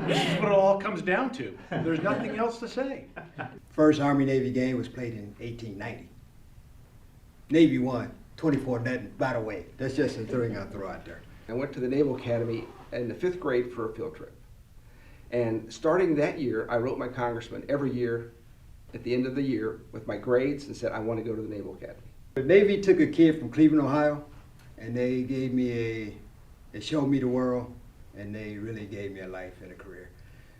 This is what it all comes down to. There's nothing else to say. First Army-Navy game was played in 1890. Navy won, 24-0, by the way. That's just a thing I'll throw out there. I went to the Naval Academy in the 5th grade for a field trip. And starting that year, I wrote my congressman every year at the end of the year with my grades and said, I want to go to the Naval Academy. The Navy took a kid from Cleveland, Ohio, and they gave me they showed me the world, and they really gave me a life and a career.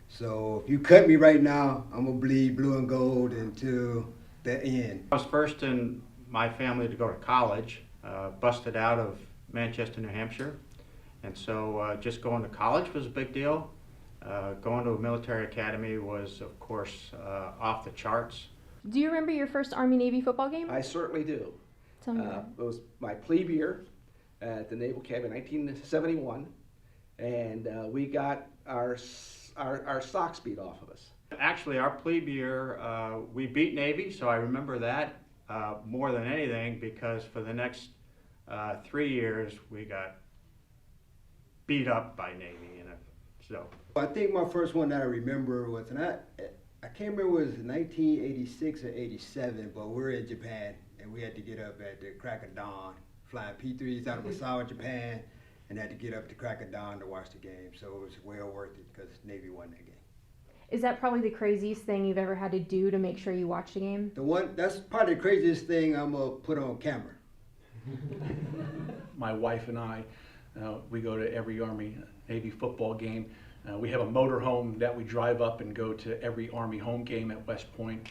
So if you cut me right now, I'm going to bleed blue and gold until the end. I was first in my family to go to college, busted out of Manchester, New Hampshire. And so just going to college was a big deal. Going to a military academy was, of course, off the charts. Do you remember your first Army-Navy football game? I certainly do. Tell me about It was my plebe year at the Naval Academy in 1971, and we got our socks beat off of us. Actually, our plebe year, we beat Navy, so I remember that more than anything, because for the next 3 years we got beat up by Navy. So I think my first one that I remember was, and I can't remember, it was 1986 or 87, but we're in Japan, and we had to get up at the crack of dawn, flying P-3s out of Osawa, Japan, and had to get up at the crack of dawn to watch the game. So it was well worth it because Navy won that game. Is that probably the craziest thing you've ever had to do to make sure you watch the game? That's probably the craziest thing I'm gonna put on camera. My wife and I, we go to every Army-Navy football game. We have a motorhome that we drive up and go to every Army home game at West Point.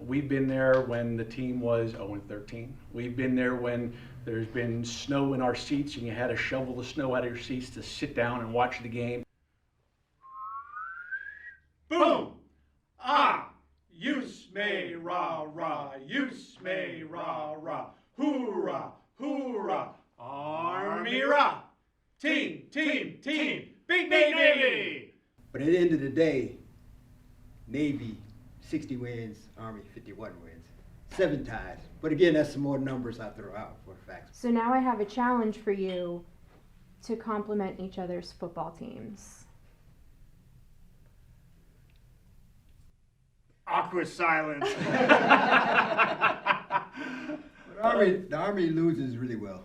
We've been there when the team was 0-13. We've been there when there's been snow in our seats and you had to shovel the snow out of your seats to sit down and watch the game. Boom! Ah! Use me rah rah, use me rah rah, hoorah, hoorah, Army rah! Team, team, team, beat Navy! But at the end of the day, Navy 60 wins, Army 51 wins. 7 ties. But again, that's some more numbers I throw out for facts. So now I have a challenge for you to compliment each other's football teams. Awkward silence. The Army loses really well.